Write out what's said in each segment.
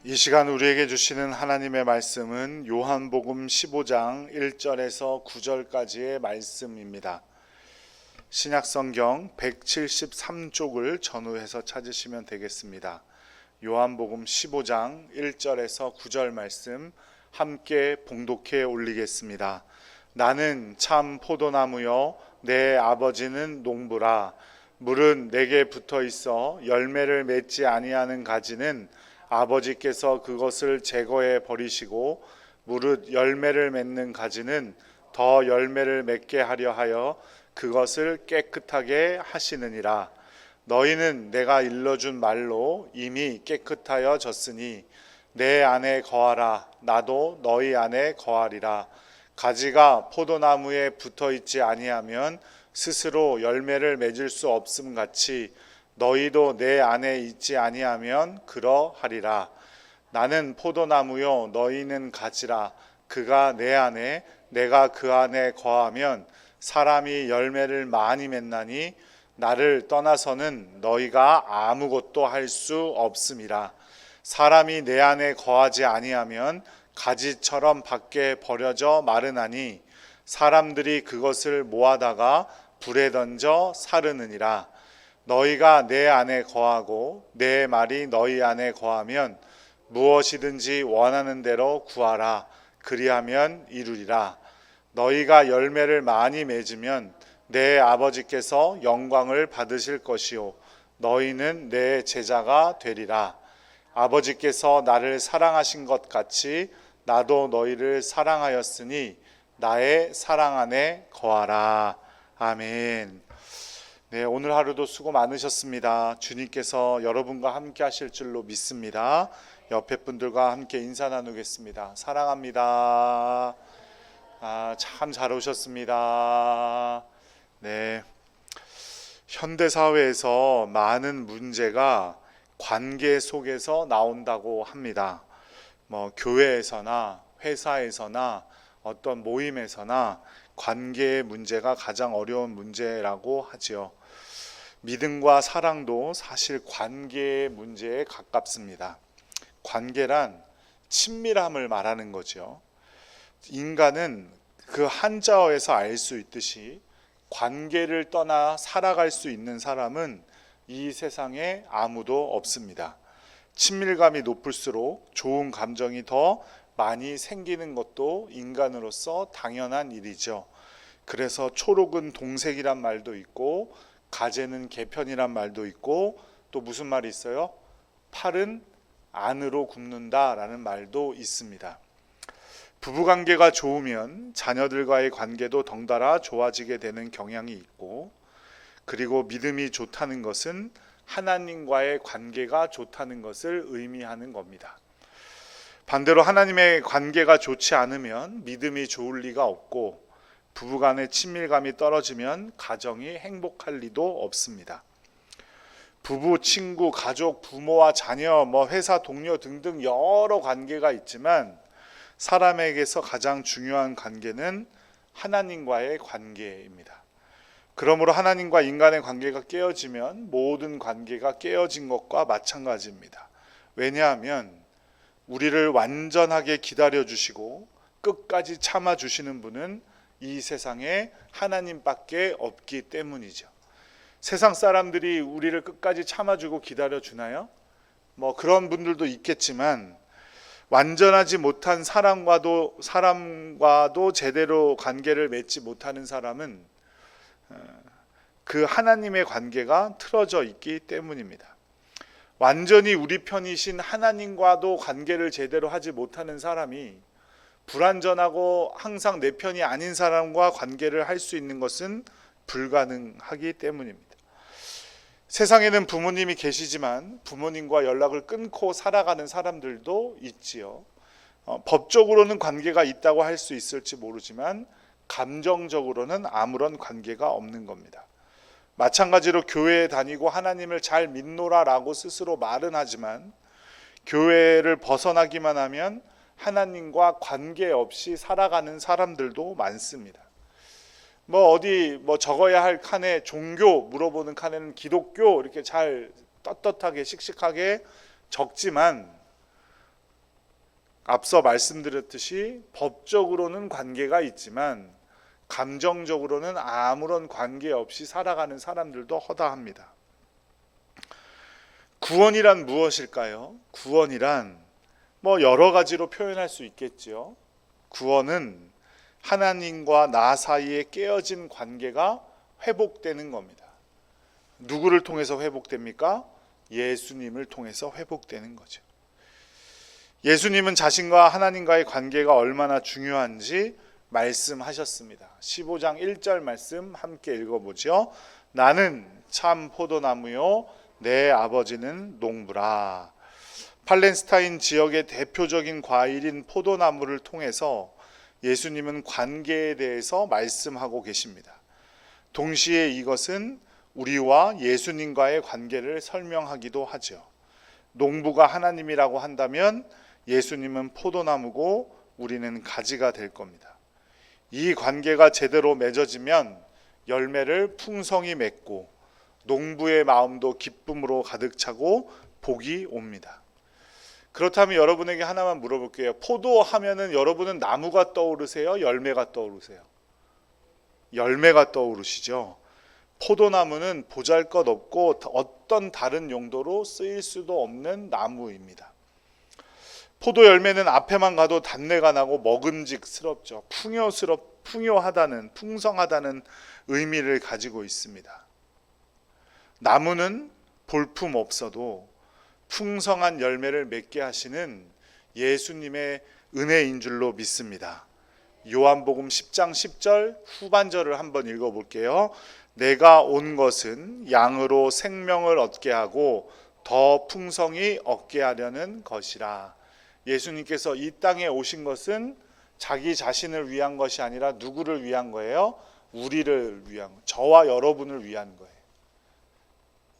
이 시간 우리에게 주시는 하나님의 말씀은 요한복음 15장 1절에서 9절까지의 말씀입니다. 신약성경 173쪽을 전후해서 찾으시면 되겠습니다. 요한복음 15장 1절에서 9절 말씀 함께 봉독해 올리겠습니다. 나는 참 포도나무요 내 아버지는 농부라. 물은 내게 붙어 있어 열매를 맺지 아니하는 가지는 아버지께서 그것을 제거해 버리시고 무릇 열매를 맺는 가지는 더 열매를 맺게 하려 하여 그것을 깨끗하게 하시느니라. 너희는 내가 일러준 말로 이미 깨끗하여 졌으니 내 안에 거하라. 나도 너희 안에 거하리라. 가지가 포도나무에 붙어 있지 아니하면 스스로 열매를 맺을 수 없음 같이 너희도 내 안에 있지 아니하면 그러하리라. 나는 포도나무요 너희는 가지라. 그가 내 안에 내가 그 안에 거하면 사람이 열매를 많이 맺나니 나를 떠나서는 너희가 아무것도 할 수 없음이라. 사람이 내 안에 거하지 아니하면 가지처럼 밖에 버려져 마르나니 사람들이 그것을 모아다가 불에 던져 사르느니라. 너희가 내 안에 거하고 내 말이 너희 안에 거하면 무엇이든지 원하는 대로 구하라. 그리하면 이루리라. 너희가 열매를 많이 맺으면 내 아버지께서 영광을 받으실 것이요 너희는 내 제자가 되리라. 아버지께서 나를 사랑하신 것 같이 나도 너희를 사랑하였으니 나의 사랑 안에 거하라. 아멘. 네, 오늘 하루도 수고 많으셨습니다. 주님께서 여러분과 함께 하실 줄로 믿습니다. 옆에 분들과 함께 인사 나누겠습니다. 사랑합니다. 참 잘 오셨습니다. 네, 현대 사회에서 많은 문제가 관계 속에서 나온다고 합니다. 교회에서나 회사에서나 어떤 모임에서나 관계의 문제가 가장 어려운 문제라고 하지요. 믿음과 사랑도 사실 관계의 문제에 가깝습니다. 관계란 친밀함을 말하는 거죠. 인간은 그 한자어에서 알 수 있듯이 관계를 떠나 살아갈 수 있는 사람은 이 세상에 아무도 없습니다. 친밀감이 높을수록 좋은 감정이 더 많이 생기는 것도 인간으로서 당연한 일이죠. 그래서 초록은 동색이란 말도 있고 가재는 개편이란 말도 있고 또 무슨 말이 있어요? 팔은 안으로 굽는다라는 말도 있습니다. 부부관계가 좋으면 자녀들과의 관계도 덩달아 좋아지게 되는 경향이 있고, 그리고 믿음이 좋다는 것은 하나님과의 관계가 좋다는 것을 의미하는 겁니다. 반대로 하나님의 관계가 좋지 않으면 믿음이 좋을 리가 없고, 부부간의 친밀감이 떨어지면 가정이 행복할 리도 없습니다. 부부, 친구, 가족, 부모와 자녀, 회사 동료 등등 여러 관계가 있지만 사람에게서 가장 중요한 관계는 하나님과의 관계입니다. 그러므로 하나님과 인간의 관계가 깨어지면 모든 관계가 깨어진 것과 마찬가지입니다. 왜냐하면 우리를 완전하게 기다려주시고 끝까지 참아주시는 분은 이 세상에 하나님밖에 없기 때문이죠. 세상 사람들이 우리를 끝까지 참아주고 기다려주나요? 그런 분들도 있겠지만 완전하지 못한 사람과도 제대로 관계를 맺지 못하는 사람은 그 하나님의 관계가 틀어져 있기 때문입니다. 완전히 우리 편이신 하나님과도 관계를 제대로 하지 못하는 사람이 불완전하고 항상 내 편이 아닌 사람과 관계를 할 수 있는 것은 불가능하기 때문입니다. 세상에는 부모님이 계시지만 부모님과 연락을 끊고 살아가는 사람들도 있지요. 법적으로는 관계가 있다고 할 수 있을지 모르지만 감정적으로는 아무런 관계가 없는 겁니다. 마찬가지로 교회에 다니고 하나님을 잘 믿노라라고 스스로 말은 하지만 교회를 벗어나기만 하면 하나님과 관계없이 살아가는 사람들도 많습니다. 어디 적어야 할 칸에 종교 물어보는 칸에는 기독교 이렇게 잘 떳떳하게 씩씩하게 적지만 앞서 말씀드렸듯이 법적으로는 관계가 있지만 감정적으로는 아무런 관계 없이 살아가는 사람들도 허다합니다. 구원이란 무엇일까요? 구원이란 여러 가지로 표현할 수 있겠죠. 구원은 하나님과 나 사이에 깨어진 관계가 회복되는 겁니다. 누구를 통해서 회복됩니까? 예수님을 통해서 회복되는 거죠. 예수님은 자신과 하나님과의 관계가 얼마나 중요한지 말씀하셨습니다. 15장 1절 말씀 함께 읽어보죠. 나는 참 포도나무요 내 아버지는 농부라. 팔레스타인 지역의 대표적인 과일인 포도나무를 통해서 예수님은 관계에 대해서 말씀하고 계십니다. 동시에 이것은 우리와 예수님과의 관계를 설명하기도 하죠. 농부가 하나님이라고 한다면 예수님은 포도나무고 우리는 가지가 될 겁니다. 이 관계가 제대로 맺어지면 열매를 풍성히 맺고 농부의 마음도 기쁨으로 가득 차고 복이 옵니다. 그렇다면 여러분에게 하나만 물어볼게요. 포도 하면은 여러분은 나무가 떠오르세요? 열매가 떠오르세요? 열매가 떠오르시죠? 포도나무는 보잘것없고 어떤 다른 용도로 쓰일 수도 없는 나무입니다. 포도 열매는 앞에만 가도 단내가 나고 먹음직스럽죠. 풍요하다는, 풍성하다는 의미를 가지고 있습니다. 나무는 볼품 없어도 풍성한 열매를 맺게 하시는 예수님의 은혜인 줄로 믿습니다. 요한복음 10장 10절 후반절을 한번 읽어볼게요. 내가 온 것은 양으로 생명을 얻게 하고 더 풍성히 얻게 하려는 것이라. 예수님께서 이 땅에 오신 것은 자기 자신을 위한 것이 아니라 누구를 위한 거예요? 우리를 위한, 저와 여러분을 위한 거예요.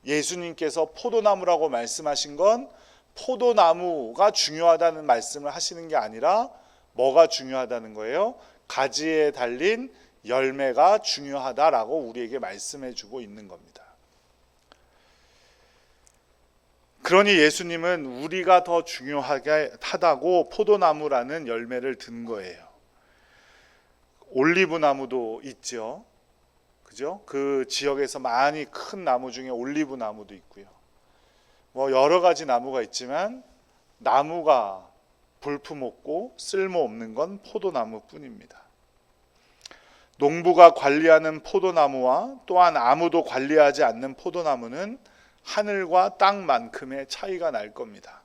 예수님께서 포도나무라고 말씀하신 건 포도나무가 중요하다는 말씀을 하시는 게 아니라 뭐가 중요하다는 거예요? 가지에 달린 열매가 중요하다라고 우리에게 말씀해 주고 있는 겁니다. 그러니 예수님은 우리가 더 중요하다고 포도나무라는 열매를 든 거예요. 올리브나무도 있죠. 그죠? 그 지역에서 많이 큰 나무 중에 올리브 나무도 있고요. 여러 가지 나무가 있지만 나무가 볼품없고 쓸모없는 건 포도나무뿐입니다. 농부가 관리하는 포도나무와 또한 아무도 관리하지 않는 포도나무는 하늘과 땅만큼의 차이가 날 겁니다.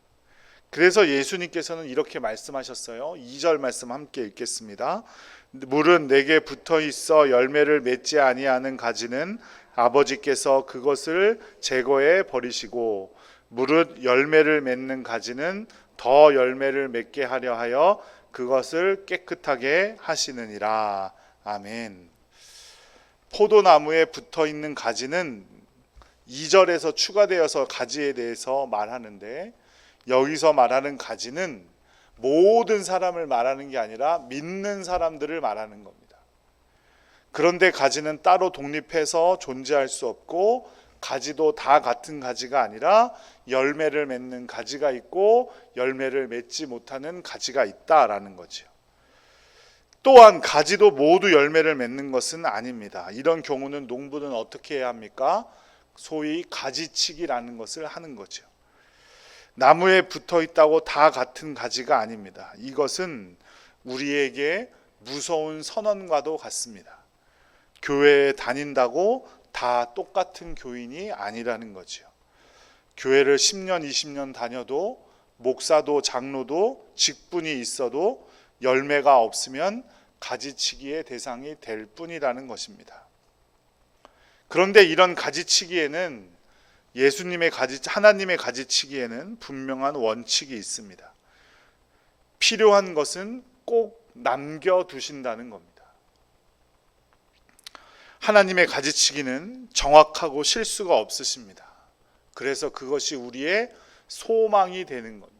그래서 예수님께서는 이렇게 말씀하셨어요. 2절 말씀 함께 읽겠습니다. 물은 내게 붙어 있어 열매를 맺지 아니하는 가지는 아버지께서 그것을 제거해 버리시고 무릇 열매를 맺는 가지는 더 열매를 맺게 하려 하여 그것을 깨끗하게 하시느니라. 아멘. 포도나무에 붙어 있는 가지는 2절에서 추가되어서 가지에 대해서 말하는데, 여기서 말하는 가지는 모든 사람을 말하는 게 아니라 믿는 사람들을 말하는 겁니다. 그런데 가지는 따로 독립해서 존재할 수 없고, 가지도 다 같은 가지가 아니라 열매를 맺는 가지가 있고 열매를 맺지 못하는 가지가 있다라는 거죠. 또한 가지도 모두 열매를 맺는 것은 아닙니다. 이런 경우는 농부는 어떻게 해야 합니까? 소위 가지치기라는 것을 하는 거죠. 나무에 붙어 있다고 다 같은 가지가 아닙니다. 이것은 우리에게 무서운 선언과도 같습니다. 교회에 다닌다고 다 똑같은 교인이 아니라는 거죠. 교회를 10년, 20년 다녀도 목사도 장로도 직분이 있어도 열매가 없으면 가지치기의 대상이 될 뿐이라는 것입니다. 그런데 이런 가지치기에는 하나님의 가지치기에는 분명한 원칙이 있습니다. 필요한 것은 꼭 남겨두신다는 겁니다. 하나님의 가지치기는 정확하고 실수가 없으십니다. 그래서 그것이 우리의 소망이 되는 겁니다.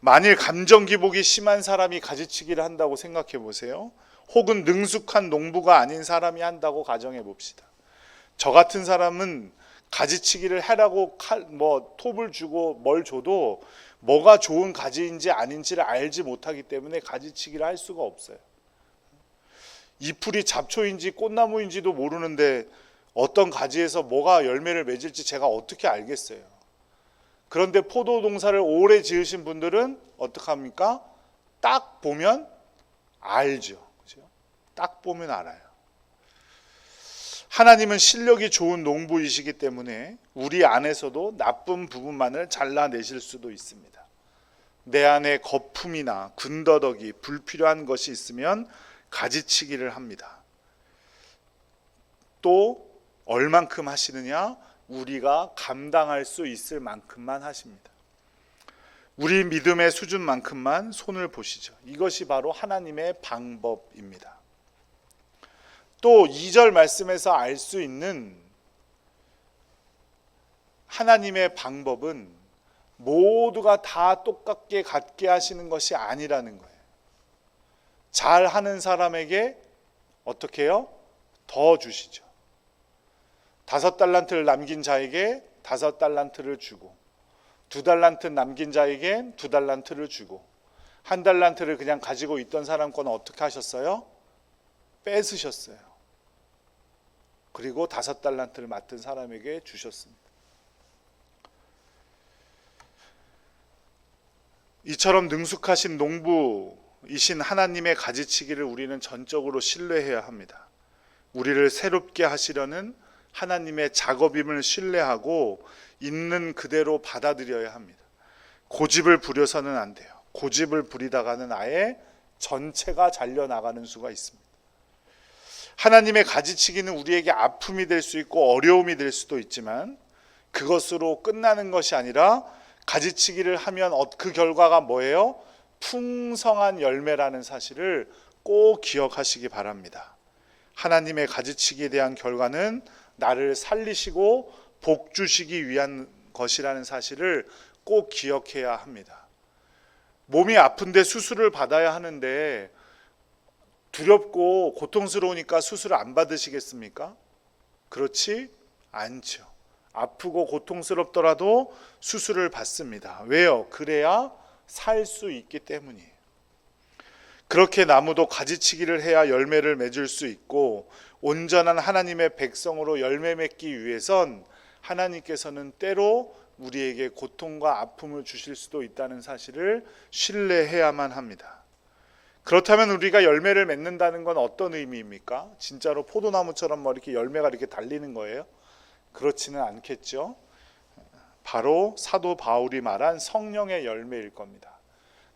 만일 감정 기복이 심한 사람이 가지치기를 한다고 생각해 보세요. 혹은 능숙한 농부가 아닌 사람이 한다고 가정해 봅시다. 저 같은 사람은 가지치기를 하라고 톱을 주고 뭘 줘도 뭐가 좋은 가지인지 아닌지를 알지 못하기 때문에 가지치기를 할 수가 없어요. 이 풀이 잡초인지 꽃나무인지도 모르는데 어떤 가지에서 뭐가 열매를 맺을지 제가 어떻게 알겠어요. 그런데 포도 농사를 오래 지으신 분들은 어떡합니까? 딱 보면 알죠. 그죠? 딱 보면 알아요. 하나님은 실력이 좋은 농부이시기 때문에 우리 안에서도 나쁜 부분만을 잘라내실 수도 있습니다. 내 안에 거품이나 군더더기, 불필요한 것이 있으면 가지치기를 합니다. 또 얼만큼 하시느냐? 우리가 감당할 수 있을 만큼만 하십니다. 우리 믿음의 수준만큼만 손을 보시죠. 이것이 바로 하나님의 방법입니다. 또 2절 말씀에서 알 수 있는 하나님의 방법은 모두가 다 똑같게 갖게 하시는 것이 아니라는 거예요. 잘하는 사람에게 어떻게 해요? 더 주시죠. 5달란트를 남긴 자에게 5달란트를 주고, 2달란트 남긴 자에게 2달란트를 주고, 1달란트를 그냥 가지고 있던 사람 거는 어떻게 하셨어요? 뺏으셨어요. 그리고 5달란트를 맡은 사람에게 주셨습니다. 이처럼 능숙하신 농부이신 하나님의 가지치기를 우리는 전적으로 신뢰해야 합니다. 우리를 새롭게 하시려는 하나님의 작업임을 신뢰하고 있는 그대로 받아들여야 합니다. 고집을 부려서는 안 돼요. 고집을 부리다가는 아예 전체가 잘려나가는 수가 있습니다. 하나님의 가지치기는 우리에게 아픔이 될 수 있고 어려움이 될 수도 있지만 그것으로 끝나는 것이 아니라 가지치기를 하면 그 결과가 뭐예요? 풍성한 열매라는 사실을 꼭 기억하시기 바랍니다. 하나님의 가지치기에 대한 결과는 나를 살리시고 복 주시기 위한 것이라는 사실을 꼭 기억해야 합니다. 몸이 아픈데 수술을 받아야 하는데 두렵고 고통스러우니까 수술을 안 받으시겠습니까? 그렇지 않죠. 아프고 고통스럽더라도 수술을 받습니다. 왜요? 그래야 살 수 있기 때문이에요. 그렇게 나무도 가지치기를 해야 열매를 맺을 수 있고 온전한 하나님의 백성으로 열매 맺기 위해선 하나님께서는 때로 우리에게 고통과 아픔을 주실 수도 있다는 사실을 신뢰해야만 합니다. 그렇다면 우리가 열매를 맺는다는 건 어떤 의미입니까? 진짜로 포도나무처럼 이렇게 열매가 이렇게 달리는 거예요? 그렇지는 않겠죠. 바로 사도 바울이 말한 성령의 열매일 겁니다.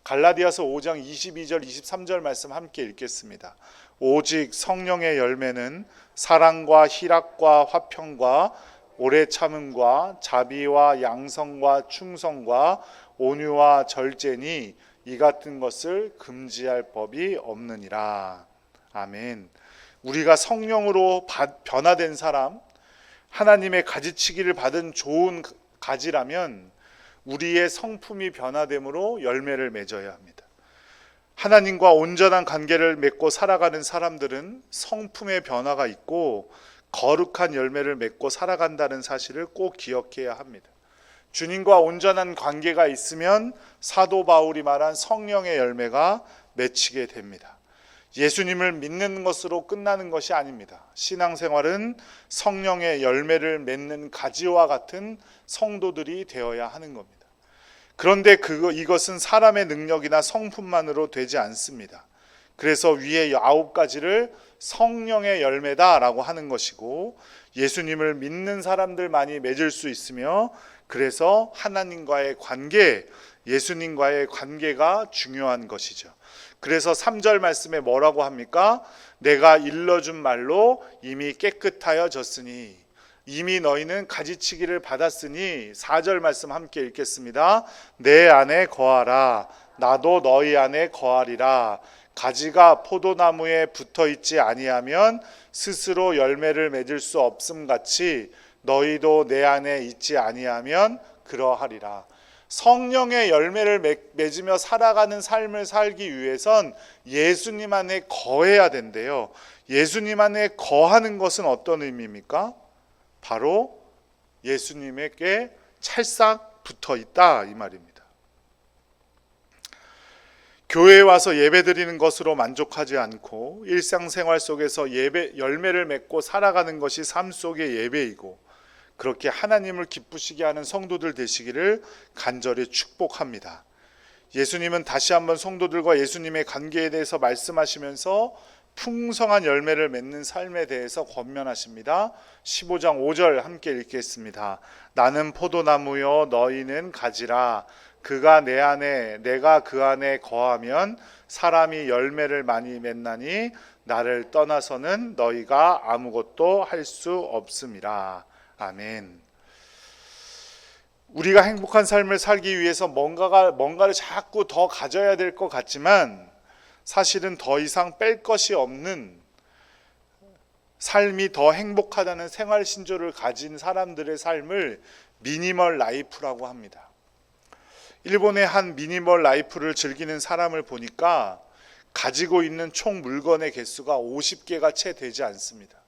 갈라디아서 5장 22절 23절 말씀 함께 읽겠습니다. 오직 성령의 열매는 사랑과 희락과 화평과 오래 참음과 자비와 양성과 충성과 온유와 절제니 이 같은 것을 금지할 법이 없느니라. 아멘. 우리가 성령으로 변화된 사람, 하나님의 가지치기를 받은 좋은 가지라면 우리의 성품이 변화됨으로 열매를 맺어야 합니다. 하나님과 온전한 관계를 맺고 살아가는 사람들은 성품의 변화가 있고 거룩한 열매를 맺고 살아간다는 사실을 꼭 기억해야 합니다. 주님과 온전한 관계가 있으면 사도 바울이 말한 성령의 열매가 맺히게 됩니다. 예수님을 믿는 것으로 끝나는 것이 아닙니다. 신앙생활은 성령의 열매를 맺는 가지와 같은 성도들이 되어야 하는 겁니다. 그런데 이것은 사람의 능력이나 성품만으로 되지 않습니다. 그래서 위에 9가지를 성령의 열매다라고 하는 것이고 예수님을 믿는 사람들만이 맺을 수 있으며 그래서 하나님과의 관계, 예수님과의 관계가 중요한 것이죠. 그래서 3절 말씀에 뭐라고 합니까? 내가 일러준 말로 이미 깨끗하여졌으니 이미 너희는 가지치기를 받았으니 4절 말씀 함께 읽겠습니다. 내 안에 거하라 나도 너희 안에 거하리라. 가지가 포도나무에 붙어있지 아니하면 스스로 열매를 맺을 수 없음 같이 너희도 내 안에 있지 아니하면 그러하리라. 성령의 열매를 맺으며 살아가는 삶을 살기 위해선 예수님 안에 거해야 된대요. 예수님 안에 거하는 것은 어떤 의미입니까? 바로 예수님에게 찰싹 붙어 있다 이 말입니다. 교회에 와서 예배드리는 것으로 만족하지 않고 일상생활 속에서 열매를 맺고 살아가는 것이 삶 속의 예배이고, 그렇게 하나님을 기쁘시게 하는 성도들 되시기를 간절히 축복합니다. 예수님은 다시 한번 성도들과 예수님의 관계에 대해서 말씀하시면서 풍성한 열매를 맺는 삶에 대해서 권면하십니다. 15장 5절 함께 읽겠습니다. 나는 포도나무요 너희는 가지라. 그가 내 안에 내가 그 안에 거하면 사람이 열매를 많이 맺나니 나를 떠나서는 너희가 아무것도 할 수 없음이라. 아멘. 우리가 행복한 삶을 살기 위해서 뭔가를 자꾸 더 가져야 될 것 같지만 사실은 더 이상 뺄 것이 없는, 삶이 더 행복하다는 생활 신조를 가진 사람들의 삶을 미니멀 라이프라고 합니다. 일본의 한 미니멀 라이프를 즐기는 사람을 보니까 가지고 있는 총 물건의 개수가 50개가 채 되지 않습니다.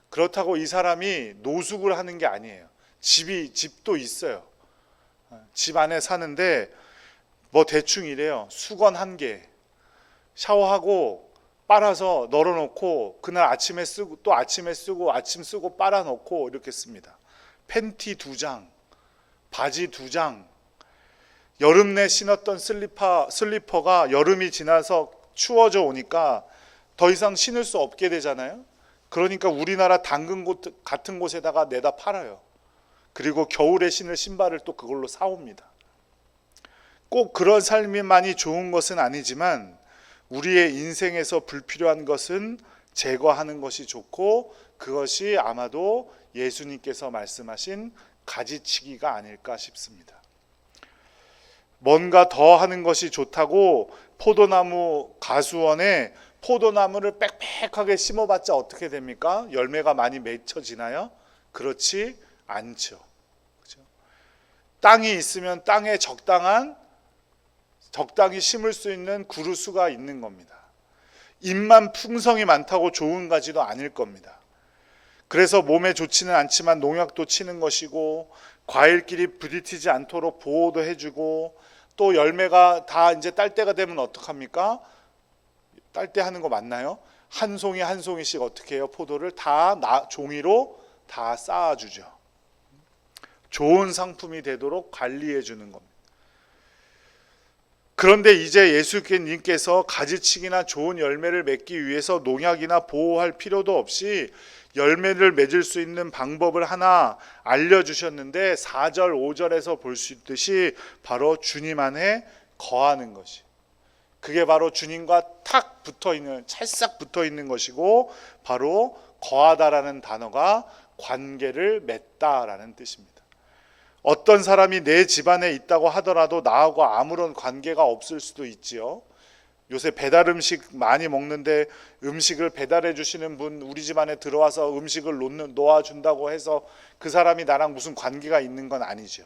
그렇다고 이 사람이 노숙을 하는 게 아니에요. 집도 있어요. 집 안에 사는데 뭐 대충 이래요. 수건 1개, 샤워하고 빨아서 널어놓고 그날 아침에 쓰고 또 아침에 쓰고 아침 쓰고 빨아놓고 이렇게 씁니다. 팬티 2장, 바지 2장, 여름 내 신었던 슬리퍼가 여름이 지나서 추워져 오니까 더 이상 신을 수 없게 되잖아요. 그러니까 우리나라 당근 같은 곳에다가 내다 팔아요. 그리고 겨울에 신을 신발을 또 그걸로 사옵니다. 꼭 그런 삶만이 좋은 것은 아니지만 우리의 인생에서 불필요한 것은 제거하는 것이 좋고, 그것이 아마도 예수님께서 말씀하신 가지치기가 아닐까 싶습니다. 뭔가 더 하는 것이 좋다고 포도나무 가수원에 포도나무를 빽빽하게 심어봤자 어떻게 됩니까? 열매가 많이 맺혀지나요? 그렇지 않죠. 그렇죠? 땅이 있으면 땅에 적당히 심을 수 있는 그루수가 있는 겁니다. 잎만 풍성이 많다고 좋은 가지도 아닐 겁니다. 그래서 몸에 좋지는 않지만 농약도 치는 것이고, 과일끼리 부딪히지 않도록 보호도 해주고, 또 열매가 다 이제 딸 때가 되면 어떡합니까? 딸 때 하는 거 맞나요? 한 송이 한 송이씩 어떻게 해요? 포도를 다 종이로 다 쌓아주죠. 좋은 상품이 되도록 관리해 주는 겁니다. 그런데 이제 예수님께서 가지치기나 좋은 열매를 맺기 위해서 농약이나 보호할 필요도 없이 열매를 맺을 수 있는 방법을 하나 알려주셨는데, 4절 5절에서 볼 수 있듯이 바로 주님 안에 거하는 것이, 그게 바로 주님과 탁 붙어있는, 찰싹 붙어있는 것이고, 바로 거하다라는 단어가 관계를 맺다라는 뜻입니다. 어떤 사람이 내 집안에 있다고 하더라도 나하고 아무런 관계가 없을 수도 있지요. 요새 배달 음식 많이 먹는데 음식을 배달해 주시는 분 우리 집안에 들어와서 음식을 놓아준다고 해서 그 사람이 나랑 무슨 관계가 있는 건 아니죠.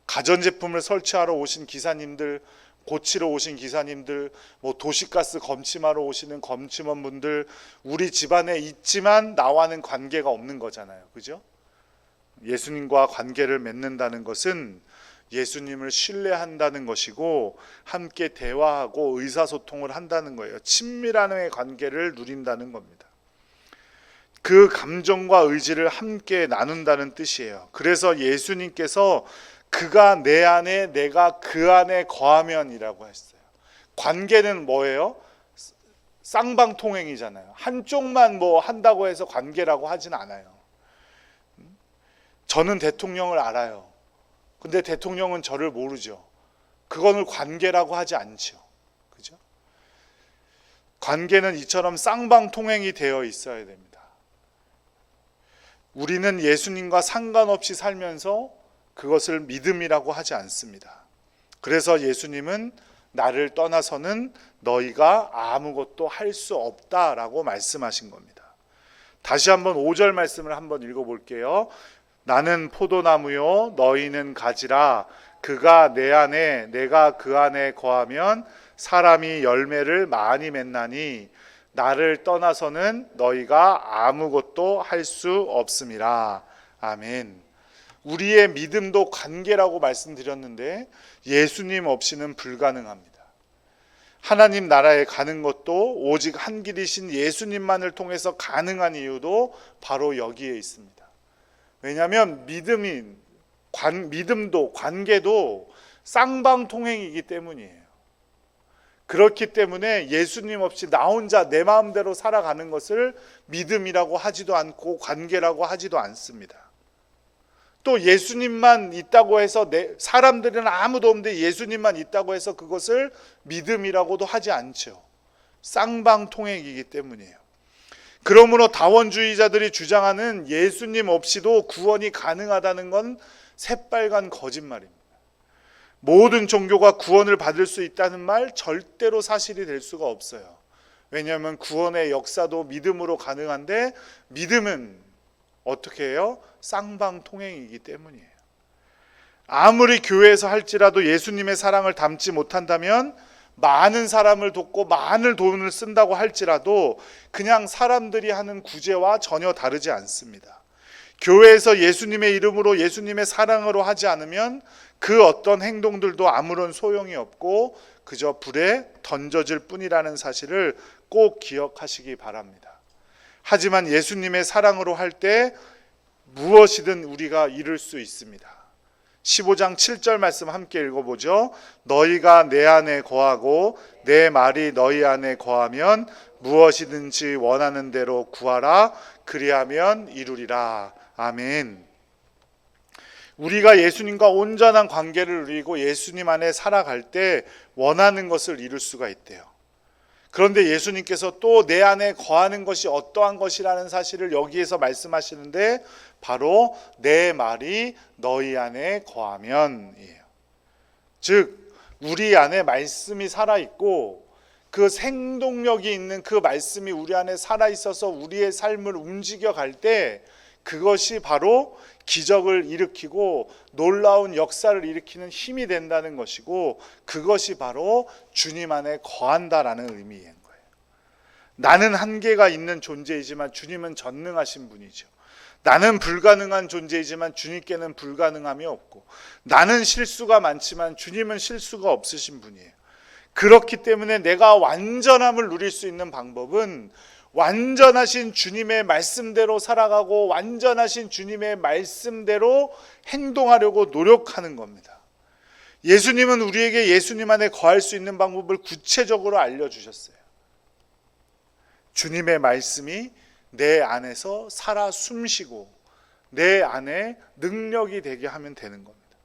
가전제품을 설치하러 오신 기사님들, 고치러 오신 기사님들, 뭐 도시가스 검침하러 오시는 검침원분들, 우리 집안에 있지만 나와는 관계가 없는 거잖아요. 그죠? 예수님과 관계를 맺는다는 것은 예수님을 신뢰한다는 것이고, 함께 대화하고 의사소통을 한다는 거예요. 친밀한 관계를 누린다는 겁니다. 그 감정과 의지를 함께 나눈다는 뜻이에요. 그래서 예수님께서 그가 내 안에 내가 그 안에 거하면이라고 했어요. 관계는 뭐예요? 쌍방통행이잖아요. 한쪽만 뭐 한다고 해서 관계라고 하진 않아요. 저는 대통령을 알아요. 근데 대통령은 저를 모르죠. 그거는 관계라고 하지 않죠. 그죠? 관계는 이처럼 쌍방통행이 되어 있어야 됩니다. 우리는 예수님과 상관없이 살면서 그것을 믿음이라고 하지 않습니다. 그래서 예수님은 나를 떠나서는 너희가 아무것도 할 수 없다라고 말씀하신 겁니다. 다시 한번 5절 말씀을 한번 읽어볼게요. 나는 포도나무요 너희는 가지라. 그가 내 안에 내가 그 안에 거하면 사람이 열매를 많이 맺나니 나를 떠나서는 너희가 아무것도 할 수 없음이라. 아멘. 우리의 믿음도 관계라고 말씀드렸는데 예수님 없이는 불가능합니다. 하나님 나라에 가는 것도 오직 한 길이신 예수님만을 통해서 가능한 이유도 바로 여기에 있습니다. 왜냐하면 믿음도 관계도 쌍방통행이기 때문이에요. 그렇기 때문에 예수님 없이 나 혼자 내 마음대로 살아가는 것을 믿음이라고 하지도 않고 관계라고 하지도 않습니다. 또 예수님만 있다고 해서 사람들은 아무도 없는데 예수님만 있다고 해서 그것을 믿음이라고도 하지 않죠. 쌍방통행이기 때문이에요. 그러므로 다원주의자들이 주장하는 예수님 없이도 구원이 가능하다는 건 새빨간 거짓말입니다. 모든 종교가 구원을 받을 수 있다는 말 절대로 사실이 될 수가 없어요. 왜냐하면 구원의 역사도 믿음으로 가능한데 믿음은 어떻게 해요? 쌍방통행이기 때문이에요. 아무리 교회에서 할지라도 예수님의 사랑을 담지 못한다면 많은 사람을 돕고 많은 돈을 쓴다고 할지라도 그냥 사람들이 하는 구제와 전혀 다르지 않습니다. 교회에서 예수님의 이름으로 예수님의 사랑으로 하지 않으면 그 어떤 행동들도 아무런 소용이 없고 그저 불에 던져질 뿐이라는 사실을 꼭 기억하시기 바랍니다. 하지만 예수님의 사랑으로 할 때 무엇이든 우리가 이룰 수 있습니다. 15장 7절 말씀 함께 읽어보죠. 너희가 내 안에 거하고 내 말이 너희 안에 거하면 무엇이든지 원하는 대로 구하라. 그리하면 이루리라. 아멘. 우리가 예수님과 온전한 관계를 누리고 예수님 안에 살아갈 때 원하는 것을 이룰 수가 있대요. 그런데 예수님께서 또 내 안에 거하는 것이 어떠한 것이라는 사실을 여기에서 말씀하시는데 바로 내 말이 너희 안에 거하면이에요. 즉 우리 안에 말씀이 살아있고 그 생동력이 있는 그 말씀이 우리 안에 살아있어서 우리의 삶을 움직여갈 때 그것이 바로 기적을 일으키고 놀라운 역사를 일으키는 힘이 된다는 것이고 그것이 바로 주님 안에 거한다라는 의미인 거예요. 나는 한계가 있는 존재이지만 주님은 전능하신 분이죠. 나는 불가능한 존재이지만 주님께는 불가능함이 없고 나는 실수가 많지만 주님은 실수가 없으신 분이에요. 그렇기 때문에 내가 완전함을 누릴 수 있는 방법은 완전하신 주님의 말씀대로 살아가고 완전하신 주님의 말씀대로 행동하려고 노력하는 겁니다. 예수님은 우리에게 예수님 안에 거할 수 있는 방법을 구체적으로 알려주셨어요. 주님의 말씀이 내 안에서 살아 숨쉬고 내 안에 능력이 되게 하면 되는 겁니다.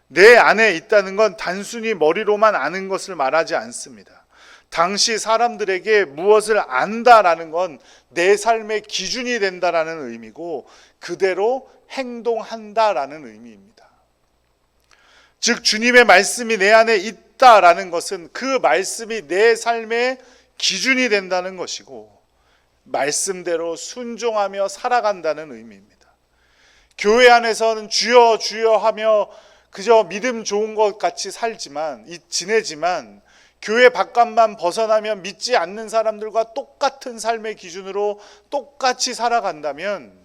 내 안에 있다는 건 단순히 머리로만 아는 것을 말하지 않습니다. 당시 사람들에게 무엇을 안다라는 건 내 삶의 기준이 된다라는 의미고 그대로 행동한다라는 의미입니다. 즉 주님의 말씀이 내 안에 있다라는 것은 그 말씀이 내 삶의 기준이 된다는 것이고 말씀대로 순종하며 살아간다는 의미입니다. 교회 안에서는 주여 주여 하며 그저 믿음 좋은 것 같이 지내지만 교회 바깥만 벗어나면 믿지 않는 사람들과 똑같은 삶의 기준으로 똑같이 살아간다면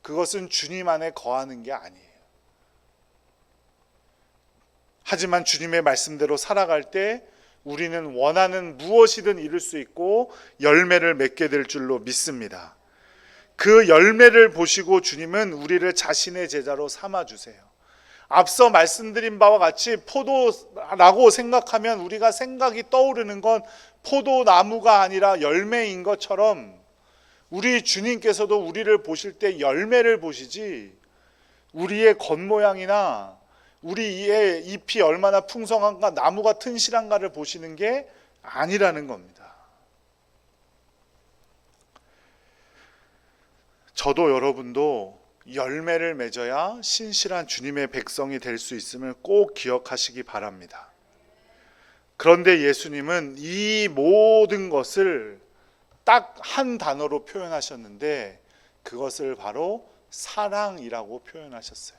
그것은 주님 안에 거하는 게 아니에요. 하지만 주님의 말씀대로 살아갈 때 우리는 원하는 무엇이든 이룰 수 있고 열매를 맺게 될 줄로 믿습니다. 그 열매를 보시고 주님은 우리를 자신의 제자로 삼아주세요. 앞서 말씀드린 바와 같이 포도라고 생각하면 우리가 생각이 떠오르는 건 포도나무가 아니라 열매인 것처럼 우리 주님께서도 우리를 보실 때 열매를 보시지 우리의 겉모양이나 우리의 잎이 얼마나 풍성한가 나무가 튼실한가를 보시는 게 아니라는 겁니다. 저도 여러분도 열매를 맺어야 신실한 주님의 백성이 될 수 있음을 꼭 기억하시기 바랍니다. 그런데 예수님은 이 모든 것을 딱 한 단어로 표현하셨는데 그것을 바로 사랑이라고 표현하셨어요.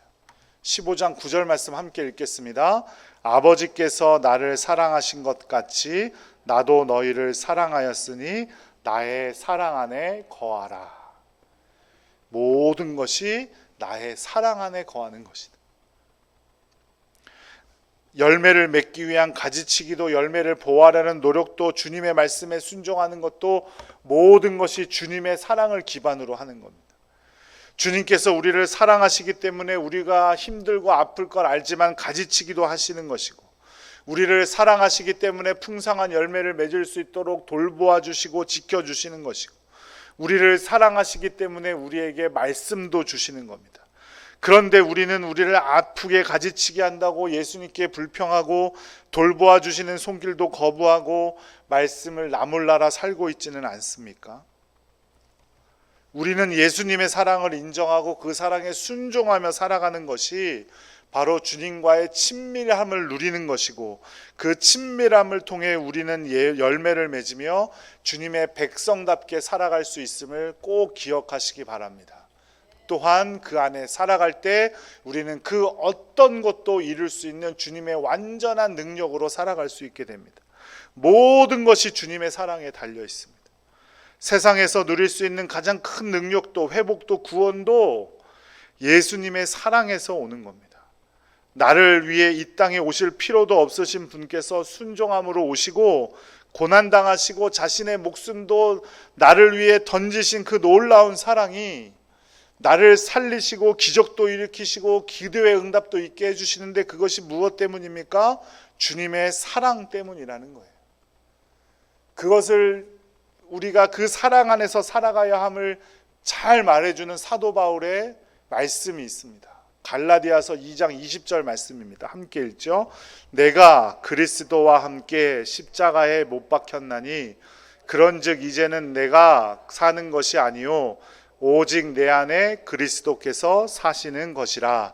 15장 9절 말씀 함께 읽겠습니다. 아버지께서 나를 사랑하신 것 같이 나도 너희를 사랑하였으니 나의 사랑 안에 거하라. 모든 것이 나의 사랑 안에 거하는 것이다. 열매를 맺기 위한 가지치기도, 열매를 보호하려는 노력도, 주님의 말씀에 순종하는 것도 모든 것이 주님의 사랑을 기반으로 하는 겁니다. 주님께서 우리를 사랑하시기 때문에 우리가 힘들고 아플 걸 알지만 가지치기도 하시는 것이고, 우리를 사랑하시기 때문에 풍성한 열매를 맺을 수 있도록 돌보아 주시고 지켜주시는 것이고, 우리를 사랑하시기 때문에 우리에게 말씀도 주시는 겁니다. 그런데 우리는 우리를 아프게 가지치기 한다고 예수님께 불평하고 돌보아 주시는 손길도 거부하고 말씀을 나몰라라 살고 있지는 않습니까? 우리는 예수님의 사랑을 인정하고 그 사랑에 순종하며 살아가는 것이 바로 주님과의 친밀함을 누리는 것이고, 그 친밀함을 통해 우리는 열매를 맺으며 주님의 백성답게 살아갈 수 있음을 꼭 기억하시기 바랍니다. 또한 그 안에 살아갈 때 우리는 그 어떤 것도 이룰 수 있는 주님의 완전한 능력으로 살아갈 수 있게 됩니다. 모든 것이 주님의 사랑에 달려 있습니다. 세상에서 누릴 수 있는 가장 큰 능력도, 회복도, 구원도 예수님의 사랑에서 오는 겁니다. 나를 위해 이 땅에 오실 필요도 없으신 분께서 순종함으로 오시고 고난당하시고 자신의 목숨도 나를 위해 던지신 그 놀라운 사랑이 나를 살리시고 기적도 일으키시고 기도의 응답도 있게 해주시는데, 그것이 무엇 때문입니까? 주님의 사랑 때문이라는 거예요. 그것을 우리가 그 사랑 안에서 살아가야 함을 잘 말해주는 사도 바울의 말씀이 있습니다. 갈라디아서 2장 20절 말씀입니다. 함께 읽죠. 내가 그리스도와 함께 십자가에 못 박혔나니 그런즉 이제는 내가 사는 것이 아니요 오직 내 안에 그리스도께서 사시는 것이라.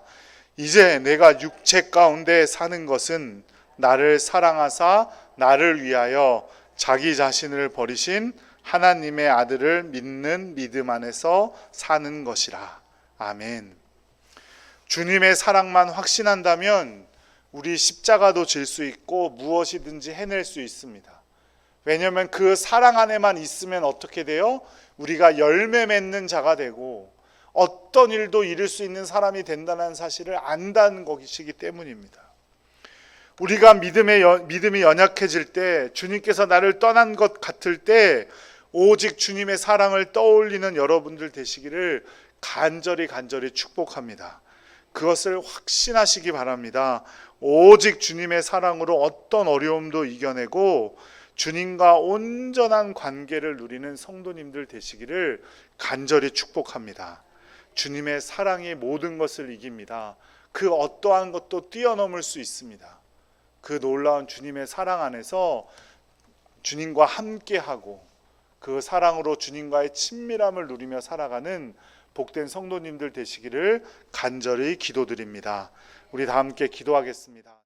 이제 내가 육체 가운데 사는 것은 나를 사랑하사 나를 위하여 자기 자신을 버리신 하나님의 아들을 믿는 믿음 안에서 사는 것이라. 아멘. 주님의 사랑만 확신한다면 우리 십자가도 질 수 있고 무엇이든지 해낼 수 있습니다. 왜냐하면 그 사랑 안에만 있으면 어떻게 돼요? 우리가 열매 맺는 자가 되고 어떤 일도 이룰 수 있는 사람이 된다는 사실을 안다는 것이기 때문입니다. 우리가 믿음이 연약해질 때, 주님께서 나를 떠난 것 같을 때 오직 주님의 사랑을 떠올리는 여러분들 되시기를 간절히 축복합니다. 그것을 확신하시기 바랍니다. 오직 주님의 사랑으로 어떤 어려움도 이겨내고 주님과 온전한 관계를 누리는 성도님들 되시기를 간절히 축복합니다. 주님의 사랑이 모든 것을 이깁니다. 그 어떠한 것도 뛰어넘을 수 있습니다. 그 놀라운 주님의 사랑 안에서 주님과 함께하고 그 사랑으로 주님과의 친밀함을 누리며 살아가는 복된 성도님들 되시기를 간절히 기도드립니다. 우리 다 함께 기도하겠습니다.